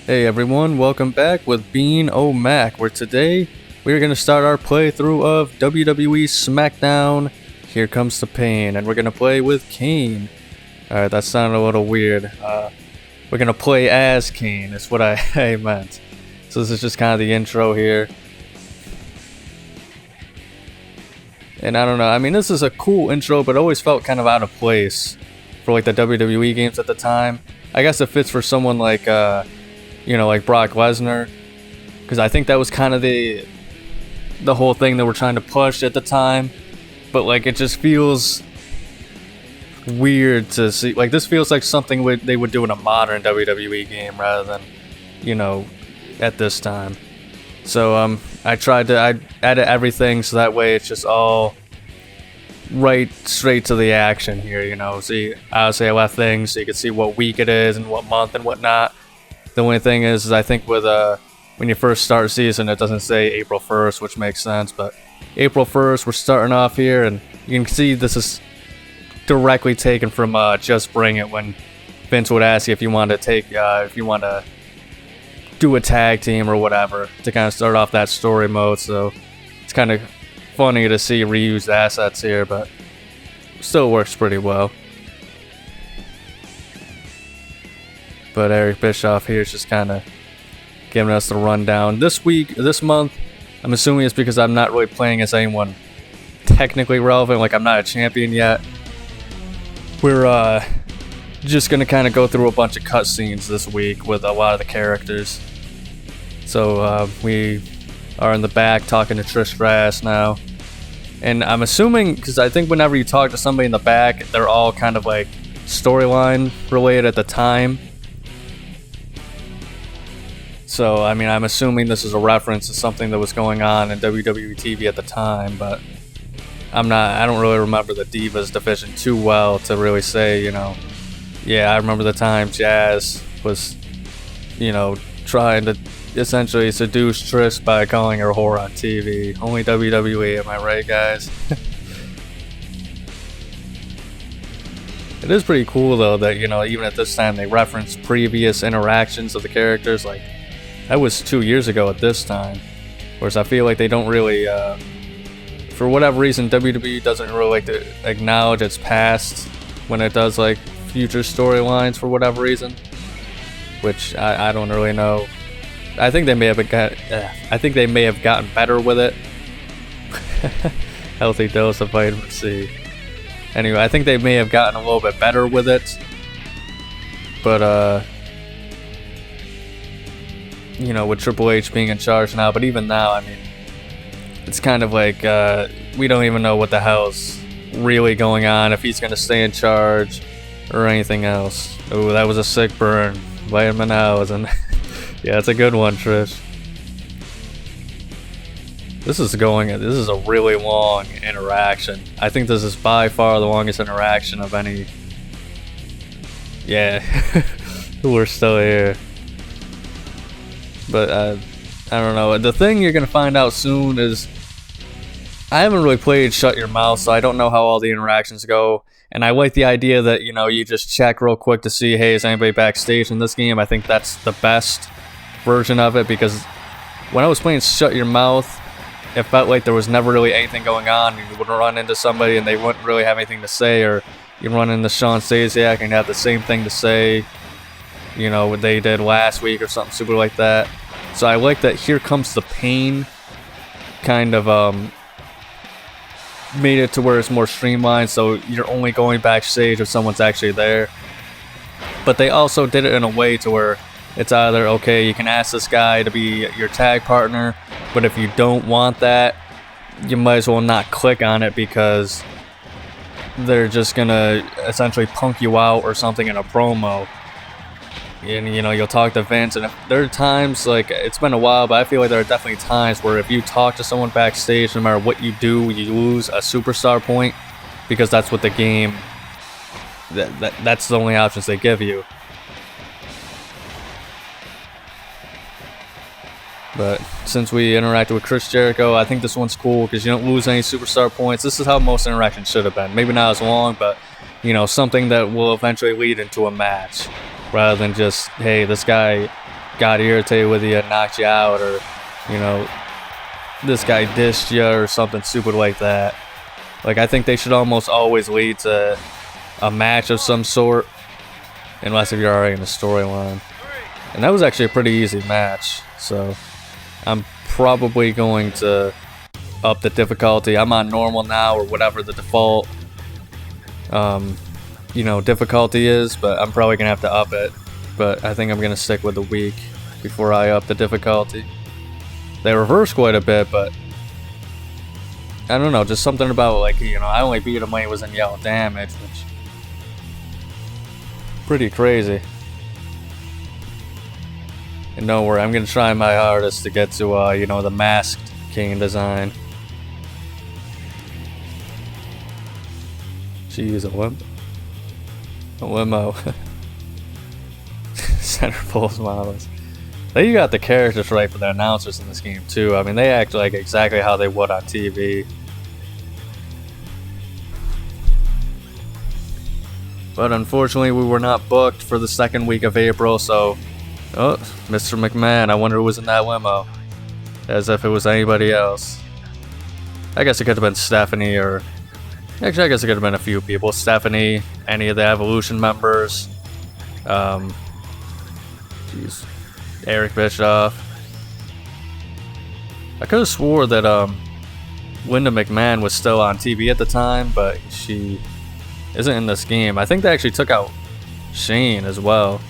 Hey everyone, welcome back with Bean O'Mac, where today we are going to start our playthrough of WWE Smackdown, Here Comes the Pain, and we're going to play with Kane. Alright, that sounded a little weird. We're going to play as Kane, is what I meant. So this is just kind of the intro here. And I don't know, I mean this is a cool intro, but it always felt kind of out of place for like the WWE games at the time. I guess it fits for someone like, like Brock Lesnar, because I think that was kind of the whole thing that we're trying to push at the time. But like it just feels weird to see. Like this feels like something they would do in a modern WWE game rather than, at this time. So I added everything so that way it's just all right straight to the action here. See, obviously I left things so you can see what week it is and what month and whatnot. The only thing is I think with when you first start season, it doesn't say April 1st, which makes sense. But April 1st, we're starting off here, and you can see this is directly taken from Just Bring It, when Vince would ask you if you want to do a tag team or whatever to kind of start off that story mode. So it's kind of funny to see reused assets here, but still works pretty well. But Eric Bischoff here is just kind of giving us the rundown. This month, I'm assuming it's because I'm not really playing as anyone technically relevant, like I'm not a champion yet. We're just going to kind of go through a bunch of cutscenes this week with a lot of the characters. So we are in the back talking to Trish Stratus now. And I'm assuming, because I think whenever you talk to somebody in the back, they're all kind of like storyline related at the time. So, I mean, I'm assuming this is a reference to something that was going on in WWE TV at the time, but I don't really remember the Divas division too well to really say, yeah, I remember the time Jazz was, trying to essentially seduce Trish by calling her whore on TV. Only WWE, am I right, guys? It is pretty cool, though, that, even at this time they reference previous interactions of the characters, like, that was 2 years ago at this time. Whereas I feel like they don't really, for whatever reason, WWE doesn't really like to acknowledge its past when it does like future storylines for whatever reason. Which I don't really know. I think they may have gotten better with it. Healthy dose of vitamin C. Anyway, I think they may have gotten a little bit better with it. But with Triple H being in charge now, but even now, I mean, it's kind of like, we don't even know what the hell's really going on, if he's going to stay in charge or anything else. Oh, that was a sick burn. Vitamin L, and yeah, it's a good one, Trish. This is a really long interaction. I think this is by far the longest interaction of any. Yeah, we're still here. But I don't know. The thing you're going to find out soon is I haven't really played Shut Your Mouth, so I don't know how all the interactions go. And I like the idea that, you just check real quick to see, hey, is anybody backstage in this game? I think that's the best version of it, because when I was playing Shut Your Mouth, it felt like there was never really anything going on. You would run into somebody and they wouldn't really have anything to say, or you run into Sean Stasiak and have the same thing to say. What they did last week or something stupid like that. So I like that Here Comes the Pain kind of made it to where it's more streamlined, so you're only going backstage if someone's actually there. But they also did it in a way to where it's either, okay, you can ask this guy to be your tag partner, but if you don't want that, you might as well not click on it, because they're just gonna essentially punk you out or something in a promo. And you'll talk to Vince, and there are times, like, it's been a while, but I feel like there are definitely times where if you talk to someone backstage, no matter what you do, you lose a superstar point, because that's what the game, that's the only options they give you. But since we interacted with Chris Jericho, I think this one's cool because you don't lose any superstar points. This is how most interactions should have been. Maybe not as long, but something that will eventually lead into a match, rather than just, hey, this guy got irritated with you and knocked you out, or, you know, this guy dissed you or something stupid like that. Like, I think they should almost always lead to a match of some sort, unless if you're already in a storyline. And that was actually a pretty easy match, so I'm probably going to up the difficulty. I'm on normal now, or whatever the default difficulty is, but I'm probably gonna have to up it. But I think I'm gonna stick with the week before I up the difficulty. They reverse quite a bit, but I don't know, just something about, like, I only beat him when he was in yellow damage, which pretty crazy. And don't worry, I'm gonna try my hardest to get to the masked Kane design. Jeez, a limo. Center pulls models. They got the characters right for the announcers in this game too. I mean, they act like exactly how they would on TV. But unfortunately, we were not booked for the second week of April, so... Oh, Mr. McMahon, I wonder who was in that limo. As if it was anybody else. I guess it could have been Stephanie, or... Actually, I guess it could have been a few people. Stephanie, any of the Evolution members. Eric Bischoff. I could have swore that Linda McMahon was still on TV at the time, but she isn't in this game. I think they actually took out Shane as well.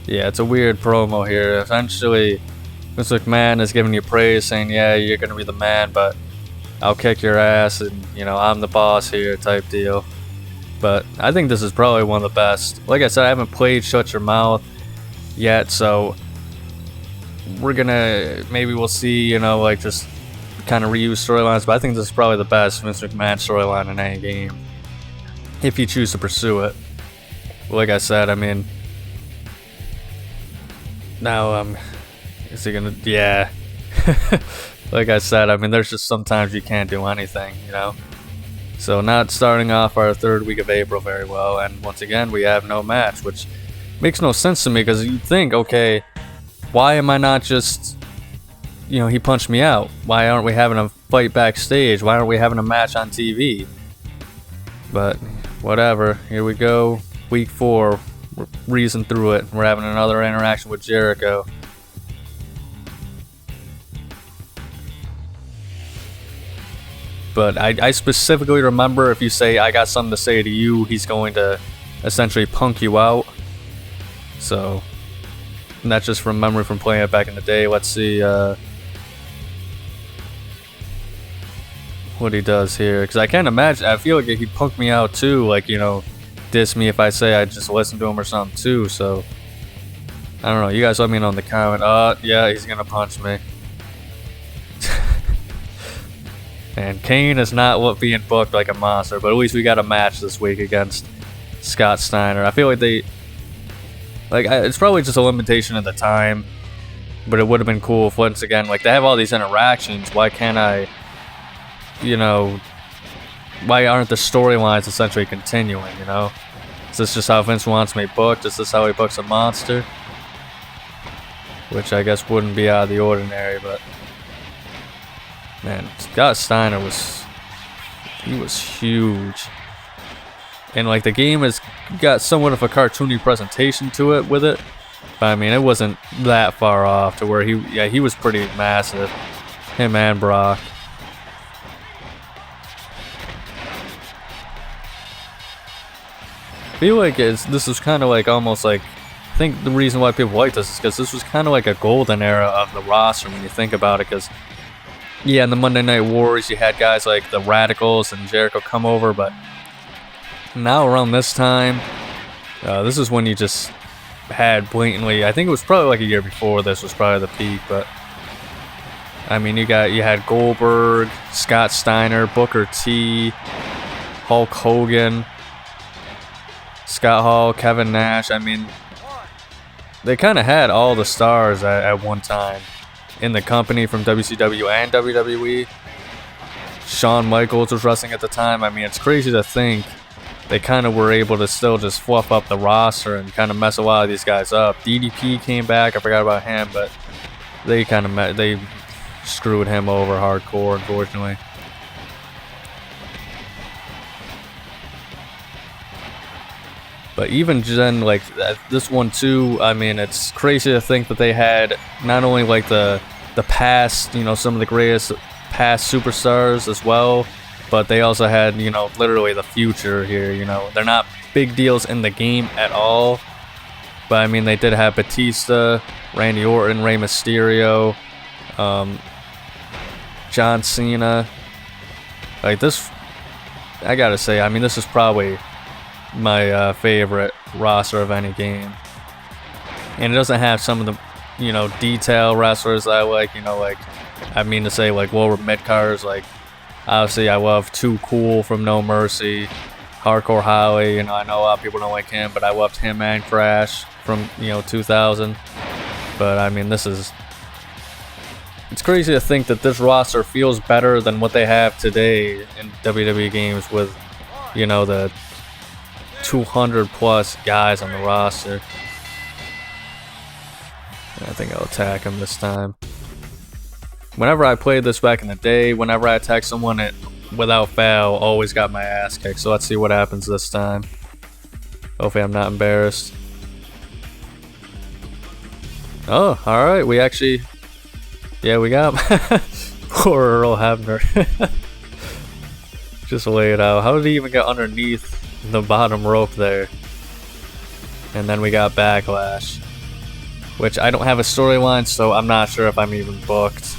Yeah, it's a weird promo here. Essentially, Vince McMahon is giving you praise, saying, yeah, you're going to be the man, but I'll kick your ass, and, I'm the boss here type deal. But I think this is probably one of the best. Like I said, I haven't played Shut Your Mouth yet, so we're going to, maybe we'll see, just kind of reuse storylines, but I think this is probably the best Vince McMahon storyline in any game, if you choose to pursue it. Like I said, I mean... Now, is he gonna... Yeah. Like I said, I mean, there's just sometimes you can't do anything, So not starting off our third week of April very well, and once again, we have no match, which makes no sense to me, because you'd think, okay, why am I not just... he punched me out. Why aren't we having a fight backstage? Why aren't we having a match on TV? But, whatever. Here we go. Week 4. We're breezing through it. We're having another interaction with Jericho. But I specifically remember, if you say, I got something to say to you, he's going to essentially punk you out. So, and that's just from memory from playing it back in the day. Let's see what he does here. Because I can't imagine, I feel like he'd punk me out too, like, diss me if I say I just listen to him or something too, so I don't know, you guys let me know in the comment. Yeah, he's gonna punch me. And Kane is not being booked like a monster, but at least we got a match this week against Scott Steiner. I feel like it's probably just a limitation of the time, but it would have been cool if once again, like, they have all these interactions, why can't I, why aren't the storylines essentially continuing, Is this just how Vince wants me booked? Is this how he books a monster? Which I guess wouldn't be out of the ordinary, but... Man, Scott Steiner was huge. And, like, the game has got somewhat of a cartoony presentation to it with it. But, I mean, it wasn't that far off to where he was pretty massive. Him and Brock. I feel like this was kind of like almost like, I think the reason why people like this is because this was kind of like a golden era of the roster when you think about it, because yeah, in the Monday Night Wars you had guys like the Radicals and Jericho come over, but now around this time, this is when you just had blatantly, I think it was probably like a year before this was probably the peak, but I mean you had Goldberg, Scott Steiner, Booker T, Hulk Hogan, Scott Hall, Kevin Nash. I mean, they kind of had all the stars at one time. in the company from WCW and WWE. Shawn Michaels was wrestling at the time. I mean, it's crazy to think they kind of were able to still just fluff up the roster and kind of mess a lot of these guys up. DDP came back. I forgot about him, but they kind of they screwed him over hardcore, unfortunately. But even then, like this one too, I mean, it's crazy to think that they had not only like the past, you know, some of the greatest past superstars as well, but they also had, you know, literally the future here. You know, they're not big deals in the game at all, but I mean, they did have Batista, Randy Orton, Rey Mysterio, John Cena. Like this, I gotta say, I mean, this is probably my favorite roster of any game, and it doesn't have some of the, you know, detail wrestlers that I like. You know, like I mean to say, like lower mid carders. Like obviously, I love Too Cool from No Mercy, Hardcore Holly. You know, I know a lot of people don't like him, but I loved him and Crash from, you know, 2000. But I mean, it's crazy to think that this roster feels better than what they have today in WWE games with, you know, the 200 plus guys on the roster. I think I'll attack him this time. Whenever I played this back in the day, whenever I attacked someone, it without fail always got my ass kicked. So let's see what happens this time. Hopefully I'm not embarrassed. Oh, alright, we actually, yeah, we got poor Earl Hebner. Just lay it out. How did he even get underneath the bottom rope there? And then we got Backlash, which I don't have a storyline, so I'm not sure if I'm even booked,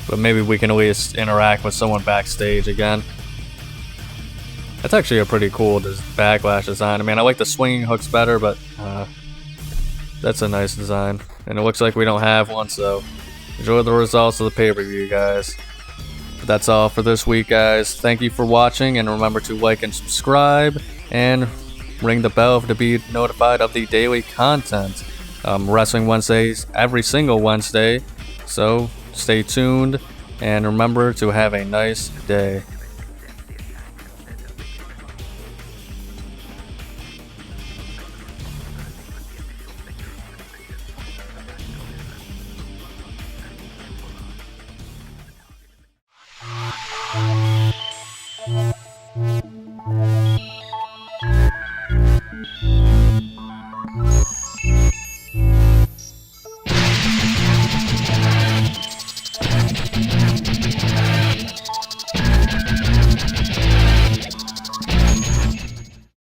but maybe we can at least interact with someone backstage again. That's actually a pretty cool Backlash design. I mean, I like the swinging hooks better, but that's a nice design, and it looks like we don't have one, so enjoy the results of the pay-per-view, guys. That's all for this week, guys. Thank you for watching, and remember to like and subscribe and ring the bell to be notified of the daily content. Wrestling Wednesdays every single Wednesday, so stay tuned and remember to have a nice day.